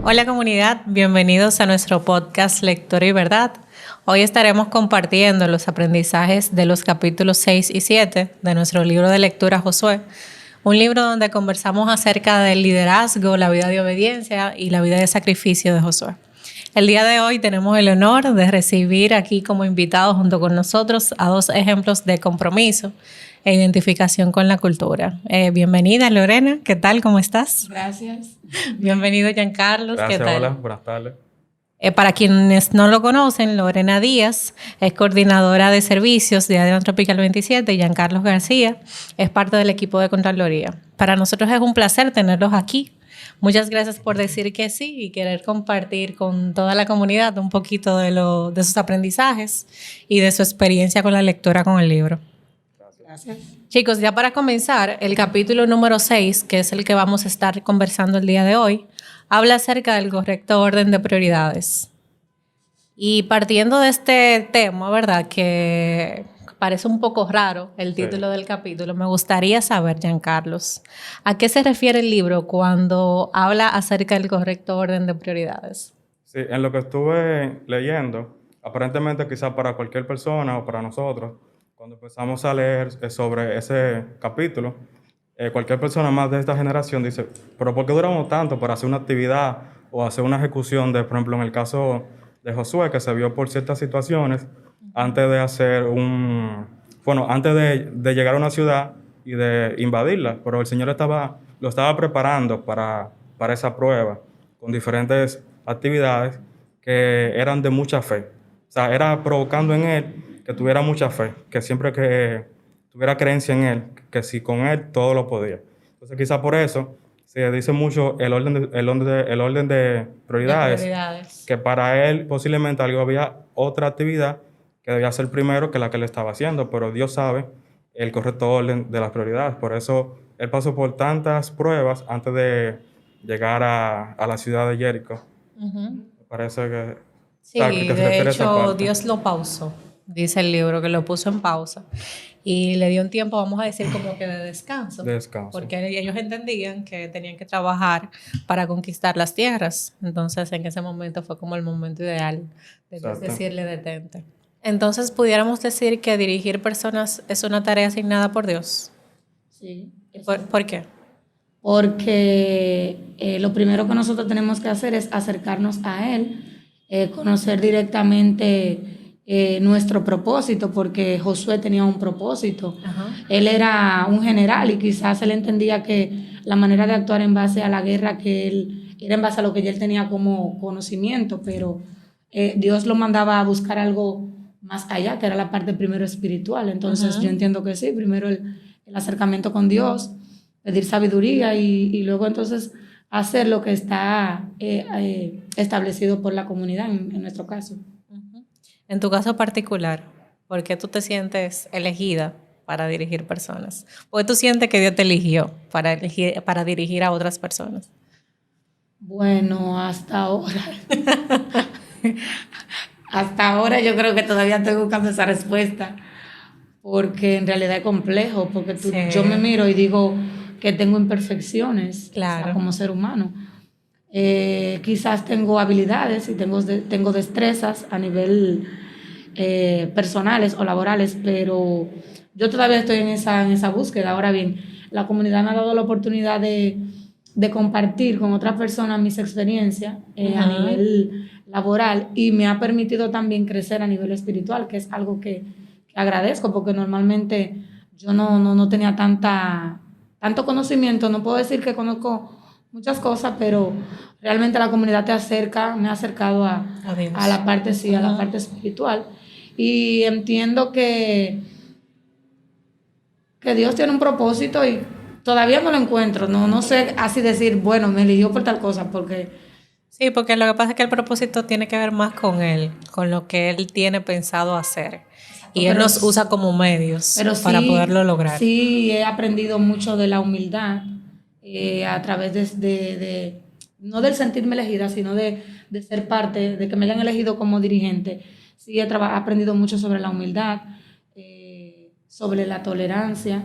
Hola comunidad, bienvenidos a nuestro podcast Lectura y Verdad. Hoy estaremos compartiendo los aprendizajes de los capítulos 6 y 7 de nuestro libro de lectura Josué, un libro donde conversamos acerca del liderazgo, la vida de obediencia y la vida de sacrificio de Josué. El día de hoy tenemos el honor de recibir aquí como invitados junto con nosotros a dos ejemplos de compromiso e identificación con la cultura. Bienvenida Lorena, ¿qué tal? ¿Cómo estás? Gracias. Bienvenido Giancarlos, Gracias, ¿qué tal? hola, buenas tardes. Para quienes no lo conocen, Lorena Díaz es coordinadora de servicios de Adrián Tropical 27 y Giancarlos García es parte del equipo de Contraloría. Para nosotros es un placer tenerlos aquí. Muchas gracias por decir que sí y querer compartir con toda la comunidad un poquito de sus aprendizajes y de su experiencia con la lectura con el libro. Gracias. Chicos, ya para comenzar, el capítulo número 6, que es el que vamos a estar conversando el día de hoy, habla acerca del correcto orden de prioridades. Y partiendo de este tema, ¿verdad?, que parece un poco raro el título del capítulo, me gustaría saber, Giancarlos, ¿a qué se refiere el libro cuando habla acerca del correcto orden de prioridades? Sí, en lo que estuve leyendo, aparentemente quizás para cualquier persona o para nosotros, cuando empezamos a leer sobre ese capítulo, cualquier persona más de esta generación dice, pero ¿por qué duramos tanto para hacer una actividad o hacer una ejecución de, por ejemplo, en el caso de Josué, que se vio por ciertas situaciones, antes de hacer antes de llegar a una ciudad y de invadirla, pero el Señor lo estaba preparando para esa prueba, con diferentes actividades que eran de mucha fe. O sea, era provocando en él que tuviera mucha fe, que siempre que tuviera creencia en él, que si con él todo lo podía. Entonces quizá por eso se dice mucho el orden de prioridades, que para él posiblemente había otra actividad que debía ser primero que la que él estaba haciendo, pero Dios sabe el correcto orden de las prioridades. Por eso él pasó por tantas pruebas antes de llegar a la ciudad de Jericó. Me parece que... Sí, de hecho Dios lo pausó, dice el libro, que lo puso en pausa y le dio un tiempo, vamos a decir, como que de descanso. Porque ellos entendían que tenían que trabajar para conquistar las tierras. Entonces, en ese momento fue como el momento ideal de Dios decirle detente. Entonces, ¿pudiéramos decir que dirigir personas es una tarea asignada por Dios? Sí. ¿Por qué? Porque lo primero que nosotros tenemos que hacer es acercarnos a Él, conocer directamente nuestro propósito, porque Josué tenía un propósito. Ajá. Él era un general y quizás él entendía que la manera de actuar en base a la guerra que él era en base a lo que él tenía como conocimiento, pero Dios lo mandaba a buscar algo más allá, que era la parte primero espiritual. Entonces yo entiendo que sí, primero el acercamiento con Dios, pedir sabiduría y luego entonces hacer lo que está establecido por la comunidad en nuestro caso. En tu caso particular, ¿por qué tú te sientes elegida para dirigir personas? ¿O tú sientes que Dios te eligió para dirigir a otras personas? Bueno, hasta ahora yo creo que todavía estoy buscando esa respuesta, porque en realidad es complejo, porque yo me miro y digo que tengo imperfecciones, claro, o sea, como ser humano. Quizás tengo habilidades y tengo destrezas a nivel personales o laborales, pero yo todavía estoy en esa búsqueda. Ahora bien, la comunidad me ha dado la oportunidad de compartir con otras personas mis experiencias a nivel laboral y me ha permitido también crecer a nivel espiritual, que es algo que agradezco, porque normalmente yo no tenía tanto conocimiento. No puedo decir que conozco muchas cosas, pero realmente la comunidad me ha acercado a la parte, sí, a la parte espiritual. Y entiendo que Dios tiene un propósito y todavía no lo encuentro. No sé así decir, bueno, me eligió por tal cosa, porque... Sí, porque lo que pasa es que el propósito tiene que ver más con Él, con lo que Él tiene pensado hacer. Exacto, y Él nos usa como medios para poderlo lograr. Sí, he aprendido mucho de la humildad a través no del sentirme elegida, sino de ser parte, de que me hayan elegido como dirigente. Sí, he aprendido mucho sobre la humildad, sobre la tolerancia,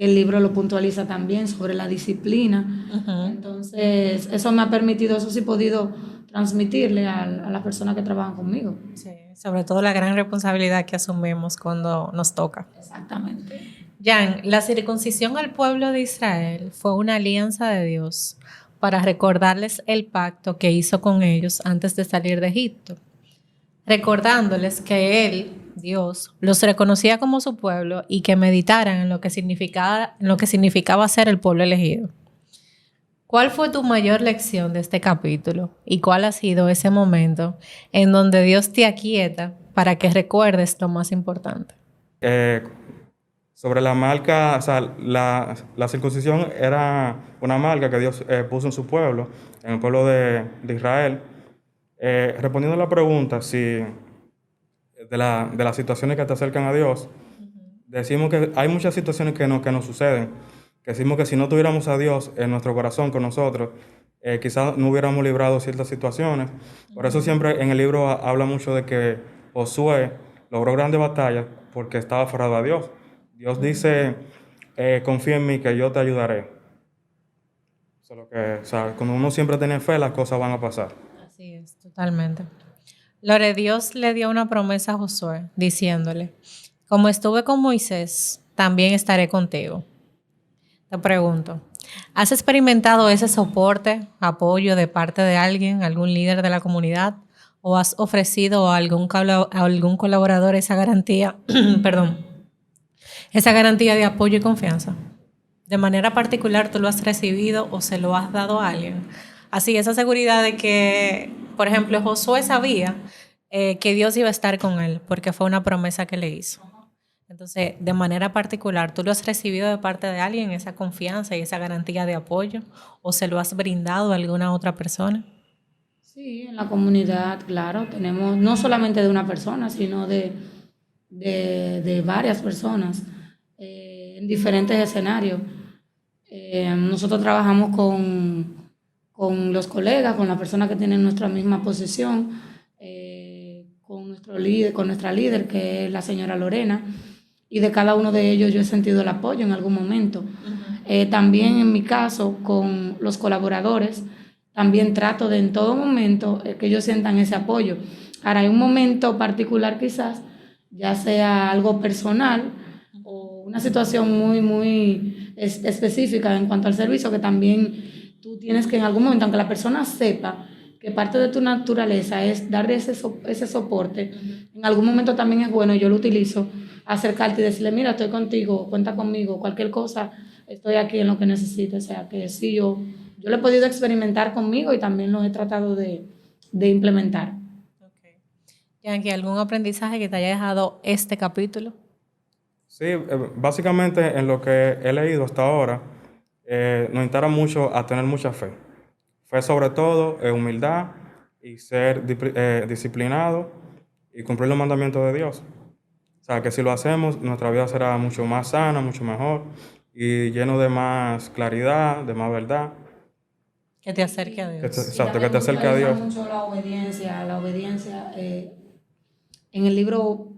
El libro lo puntualiza también sobre la disciplina. Entonces, eso me ha permitido, eso sí he podido transmitirle a las personas que trabajan conmigo. Sí, sobre todo la gran responsabilidad que asumimos cuando nos toca. Exactamente. Jan, la circuncisión al pueblo de Israel fue una alianza de Dios para recordarles el pacto que hizo con ellos antes de salir de Egipto, recordándoles que Él, Dios, los reconocía como su pueblo y que meditaran en lo que significaba ser el pueblo elegido. ¿Cuál fue tu mayor lección de este capítulo y cuál ha sido ese momento en donde Dios te aquieta para que recuerdes lo más importante? Sobre la marca, o sea, la circuncisión era una marca que Dios puso en su pueblo, en el pueblo de Israel. Respondiendo a la pregunta, si de las situaciones que te acercan a Dios, decimos que hay muchas situaciones que nos suceden, que decimos que si no tuviéramos a Dios en nuestro corazón con nosotros, quizás no hubiéramos librado ciertas situaciones. Por eso siempre en el libro habla mucho de que Josué logró grandes batallas porque estaba aferrado a Dios. Dios dice, confía en mí que yo te ayudaré. Eso es lo que, o sea, cuando uno siempre tiene fe, las cosas van a pasar. Así es, totalmente. Lore, Dios le dio una promesa a Josué, diciéndole, como estuve con Moisés, también estaré contigo. Te pregunto, ¿has experimentado ese soporte, apoyo de parte de alguien, algún líder de la comunidad? ¿O has ofrecido a algún colaborador esa garantía, perdón, esa garantía de apoyo y confianza? De manera particular, ¿tú lo has recibido o se lo has dado a alguien? Así, esa seguridad de que, por ejemplo, Josué sabía que Dios iba a estar con él porque fue una promesa que le hizo. Entonces, de manera particular, ¿tú lo has recibido de parte de alguien, esa confianza y esa garantía de apoyo? ¿O se lo has brindado a alguna otra persona? Sí, en la comunidad, claro, tenemos no solamente de una persona, sino de varias personas en diferentes escenarios. Nosotros trabajamos con los colegas, con las personas que tienen nuestra misma posición, con nuestro líder, con nuestra líder, que es la señora Lorena, y de cada uno de ellos yo he sentido el apoyo en algún momento. También en mi caso, con los colaboradores, también trato de en todo momento que ellos sientan ese apoyo. Ahora, hay un momento particular quizás, ya sea algo personal o una situación muy específica en cuanto al servicio, que también tú tienes que en algún momento, aunque la persona sepa que parte de tu naturaleza es darle ese soporte, en algún momento también es bueno, yo lo utilizo, acercarte y decirle, mira, estoy contigo, cuenta conmigo, cualquier cosa, estoy aquí en lo que necesites. O sea, que sí, yo lo he podido experimentar conmigo y también lo he tratado de implementar. Okay. Yankee, ¿algún aprendizaje que te haya dejado este capítulo? Sí, básicamente en lo que he leído hasta ahora, nos instara mucho a tener mucha fe. Fe sobre todo, humildad y ser disciplinado y cumplir los mandamientos de Dios. O sea, que si lo hacemos, nuestra vida será mucho más sana, mucho mejor y lleno de más claridad, de más verdad. Que te acerque a Dios. Exacto, que te acerque a Dios. Mucho la obediencia. En el libro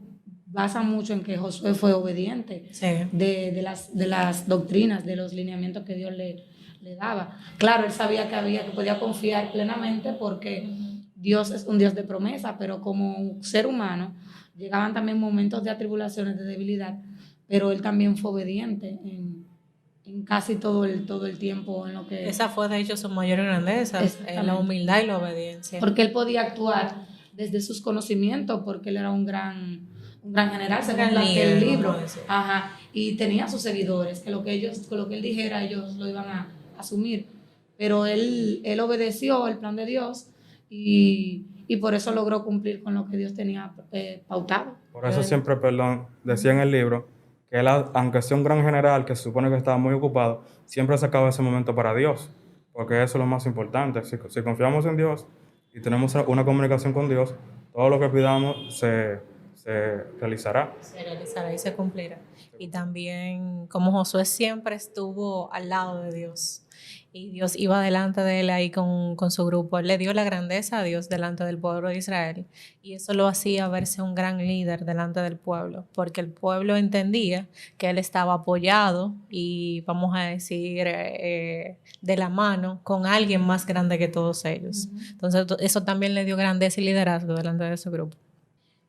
basa mucho en que Josué fue obediente de las doctrinas, de los lineamientos que Dios le daba. Claro, él sabía que podía confiar plenamente porque Dios es un Dios de promesa, pero como ser humano llegaban también momentos de atribulaciones, de debilidad, pero él también fue obediente en casi todo el tiempo en lo que... Esa fue de hecho su mayor grandeza, la humildad y la obediencia. Porque él podía actuar desde sus conocimientos, porque él era un gran general, según el libro. Ajá. Y tenía sus seguidores, que lo que él dijera, ellos lo iban a asumir. Pero él obedeció el plan de Dios y por eso logró cumplir con lo que Dios tenía pautado. Por eso siempre, decía en el libro, que él, aunque sea un gran general que se supone que estaba muy ocupado, siempre sacaba ese momento para Dios, porque eso es lo más importante. Si confiamos en Dios y tenemos una comunicación con Dios, todo lo que pidamos se se realizará. Se realizará y se cumplirá. Y también como Josué siempre estuvo al lado de Dios y Dios iba delante de él ahí con su grupo, él le dio la grandeza a Dios delante del pueblo de Israel y eso lo hacía verse un gran líder delante del pueblo, porque el pueblo entendía que él estaba apoyado y vamos a decir de la mano con alguien más grande que todos ellos. Entonces eso también le dio grandeza y liderazgo delante de su grupo.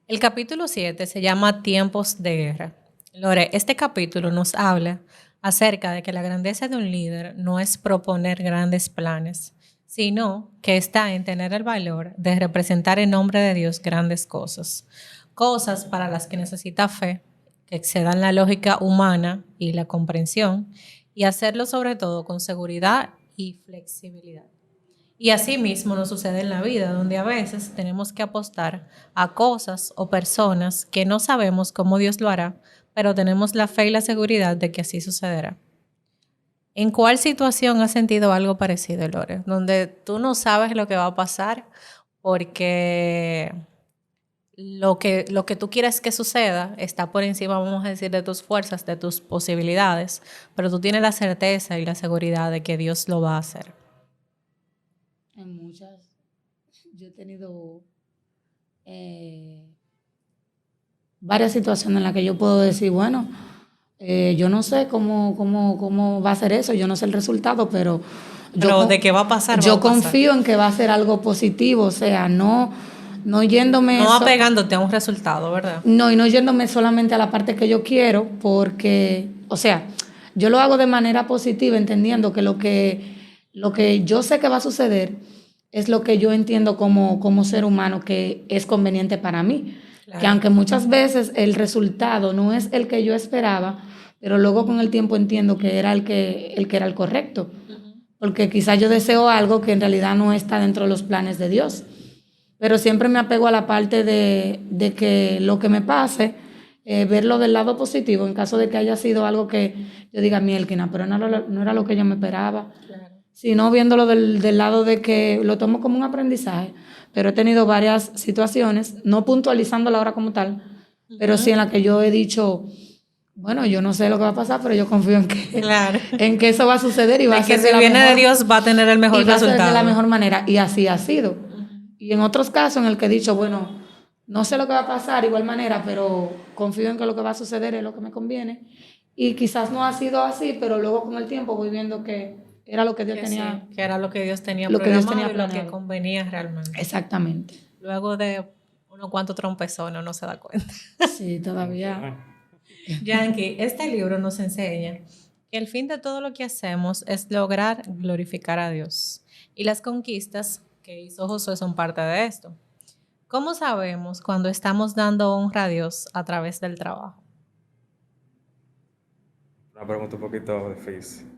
El capítulo 7 se llama Tiempos de Guerra. Lore, este capítulo nos habla acerca de que la grandeza de un líder no es proponer grandes planes, sino que está en tener el valor de representar en nombre de Dios grandes cosas. Cosas para las que necesita fe, que excedan la lógica humana y la comprensión, y hacerlo sobre todo con seguridad y flexibilidad. Y así mismo nos sucede en la vida, donde a veces tenemos que apostar a cosas o personas que no sabemos cómo Dios lo hará, pero tenemos la fe y la seguridad de que así sucederá. ¿En cuál situación has sentido algo parecido, Lore? Donde tú no sabes lo que va a pasar porque lo que tú quieres que suceda está por encima, vamos a decir, de tus fuerzas, de tus posibilidades, pero tú tienes la certeza y la seguridad de que Dios lo va a hacer. En muchas, yo he tenido varias situaciones en las que yo puedo decir, bueno, yo no sé cómo va a ser eso, yo no sé el resultado, pero ¿de qué va a pasar? Yo confío en que va a ser algo positivo, o sea, no yéndome... No apegándote a un resultado, ¿verdad? No, y no yéndome solamente a la parte que yo quiero, porque, o sea, yo lo hago de manera positiva, entendiendo que lo que yo sé que va a suceder es lo que yo entiendo como ser humano que es conveniente para mí. Claro. Que aunque muchas veces el resultado no es el que yo esperaba, pero luego con el tiempo entiendo que era el que era el correcto. Porque quizás yo deseo algo que en realidad no está dentro de los planes de Dios. Pero siempre me apego a la parte de que lo que me pase, verlo del lado positivo, en caso de que haya sido algo que yo diga, mielquina, pero no era lo que yo me esperaba. Claro. Sino viéndolo del lado de que lo tomo como un aprendizaje. Pero he tenido varias situaciones, no puntualizando la hora como tal, pero sí en la que yo he dicho, bueno, yo no sé lo que va a pasar, pero yo confío en que, claro, en que eso va a suceder y va a ser de la mejor. Que si viene de Dios va a tener el mejor resultado. Y va a ser de la mejor manera, y así ha sido. Y en otros casos en el que he dicho, bueno, no sé lo que va a pasar de igual manera, pero confío en que lo que va a suceder es lo que me conviene. Y quizás no ha sido así, pero luego con el tiempo voy viendo que era lo que Dios tenía. Sí, que era lo que Dios tenía programado y lo que convenía realmente. Exactamente. Luego de unos cuantos trompezones uno se da cuenta. Sí, todavía. Yankee, este libro nos enseña que el fin de todo lo que hacemos es lograr glorificar a Dios. Y las conquistas que hizo Josué son parte de esto. ¿Cómo sabemos cuando estamos dando honra a Dios a través del trabajo? Una pregunta un poquito difícil.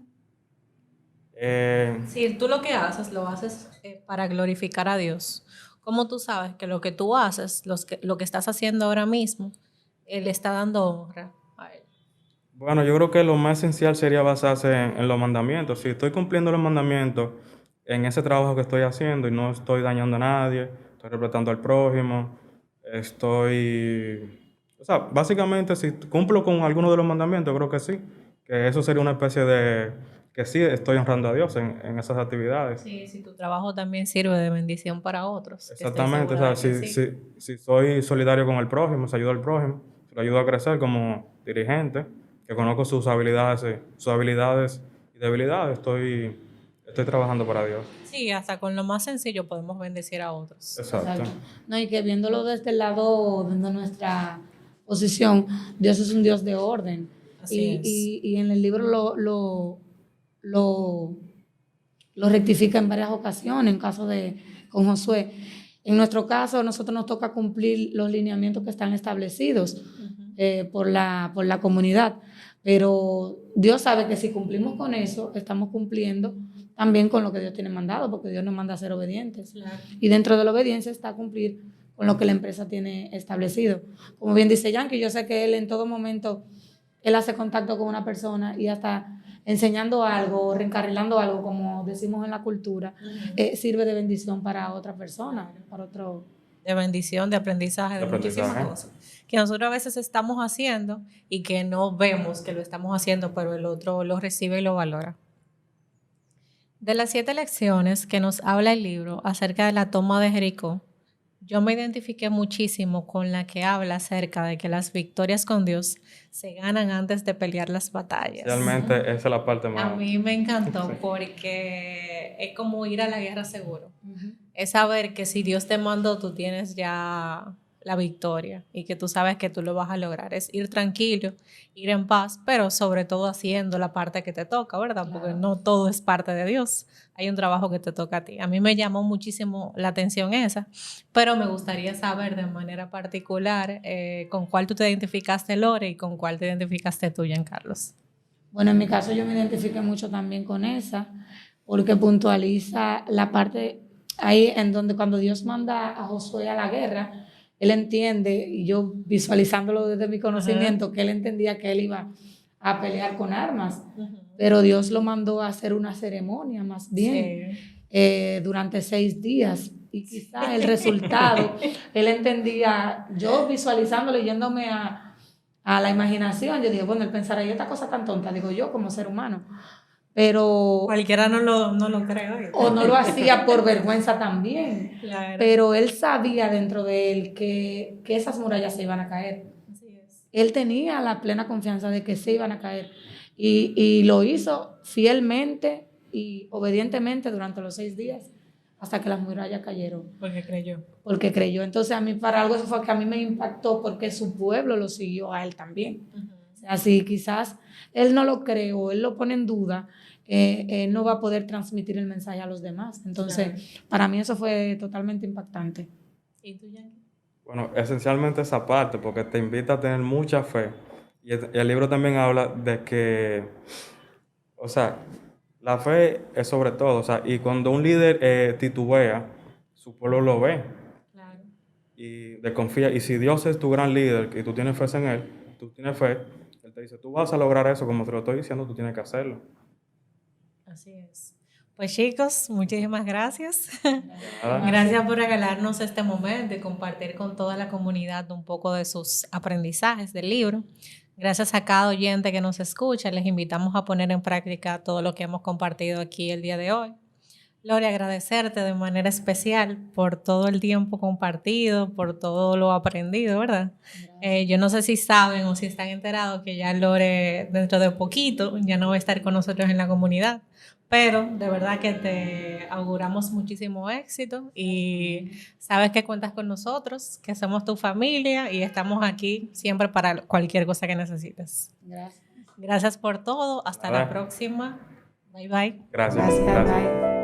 Si tú lo haces para glorificar a Dios, ¿cómo tú sabes que lo que tú haces, lo que estás haciendo ahora mismo, Él está dando honra a Él? Bueno, yo creo que lo más esencial sería basarse en los mandamientos. Si estoy cumpliendo los mandamientos en ese trabajo que estoy haciendo y no estoy dañando a nadie, estoy respetando al prójimo, o sea, básicamente si cumplo con alguno de los mandamientos, creo que sí, que eso sería una especie de que sí estoy honrando a Dios en esas actividades. Sí, si tu trabajo también sirve de bendición para otros. Exactamente, o sea, si soy solidario con el prójimo, si ayudo al prójimo, si lo ayudo a crecer como dirigente, que conozco sus habilidades y debilidades, estoy trabajando para Dios. Sí, hasta con lo más sencillo podemos bendecir a otros. Exacto. No, y que viéndolo desde el lado de nuestra posición, Dios es un Dios de orden. Y en el libro lo rectifica en varias ocasiones, en caso con Josué. En nuestro caso, a nosotros nos toca cumplir los lineamientos que están establecidos por la comunidad. Pero Dios sabe que si cumplimos con eso, estamos cumpliendo también con lo que Dios tiene mandado, porque Dios nos manda a ser obedientes. Claro. Y dentro de la obediencia está cumplir con lo que la empresa tiene establecido. Como bien dice Yankee, yo sé que él en todo momento, él hace contacto con una persona y hasta enseñando algo, reencarrilando algo, como decimos en la cultura, sirve de bendición para otra persona, para otro... de bendición, de aprendizaje, de muchísimas cosas que nosotros a veces estamos haciendo y que no vemos que lo estamos haciendo, pero el otro lo recibe y lo valora. De las 7 lecciones que nos habla el libro acerca de la toma de Jericó, yo me identifiqué muchísimo con la que habla acerca de que las victorias con Dios se ganan antes de pelear las batallas. Realmente esa es la parte más... A mí me encantó porque es como ir a la guerra seguro. Es saber que si Dios te mandó, tú tienes ya la victoria y que tú sabes que tú lo vas a lograr. Es ir tranquilo, ir en paz, pero sobre todo haciendo la parte que te toca, ¿verdad? Claro. Porque no todo es parte de Dios. Hay un trabajo que te toca a ti. A mí me llamó muchísimo la atención esa, pero me gustaría saber de manera particular con cuál tú te identificaste, Lore, y con cuál te identificaste tú, Giancarlos. Bueno, en mi caso yo me identifiqué mucho también con esa, porque puntualiza la parte ahí en donde cuando Dios manda a Josué a la guerra, él entiende, y yo visualizándolo desde mi conocimiento, que él entendía que él iba a pelear con armas, pero Dios lo mandó a hacer una ceremonia más bien, durante 6 días, y quizá el resultado, él entendía, yo visualizándolo, yéndome a la imaginación, yo dije, bueno, él pensará, ¿y esta cosa tan tonta? Digo yo, como ser humano. Pero... Cualquiera no lo cree. O no lo hacía por vergüenza también. Claro. Pero él sabía dentro de él que esas murallas se iban a caer. Así es. Él tenía la plena confianza de que se iban a caer. Y lo hizo fielmente y obedientemente durante los 6 días hasta que las murallas cayeron. Porque creyó. Porque creyó. Entonces a mí para algo eso fue que a mí me impactó porque su pueblo lo siguió a él también. O sea, si quizás él no lo cree o él lo pone en duda, él no va a poder transmitir el mensaje a los demás. Entonces, para mí eso fue totalmente impactante. ¿Y tú, Yankee? Bueno, esencialmente esa parte, porque te invita a tener mucha fe. Y el libro también habla de que, o sea, la fe es sobre todo, o sea, y cuando un líder titubea, su pueblo lo ve Claro. y desconfía. Y si Dios es tu gran líder y tú tienes fe en Él, tú tienes fe, Él te dice, tú vas a lograr eso, como te lo estoy diciendo, tú tienes que hacerlo. Así es. Pues chicos, muchísimas gracias. Nada. Gracias por regalarnos este momento y compartir con toda la comunidad un poco de sus aprendizajes del libro. Gracias a cada oyente que nos escucha. Les invitamos a poner en práctica todo lo que hemos compartido aquí el día de hoy. Lore, agradecerte de manera especial por todo el tiempo compartido, por todo lo aprendido, ¿verdad? Yo no sé si saben o si están enterados que ya Lore dentro de poquito ya no va a estar con nosotros en la comunidad, pero de verdad que te auguramos muchísimo éxito y sabes que cuentas con nosotros, que somos tu familia y estamos aquí siempre para cualquier cosa que necesites. Gracias. Gracias por todo. Hasta la próxima. Bye, bye. Gracias. Gracias. Bye.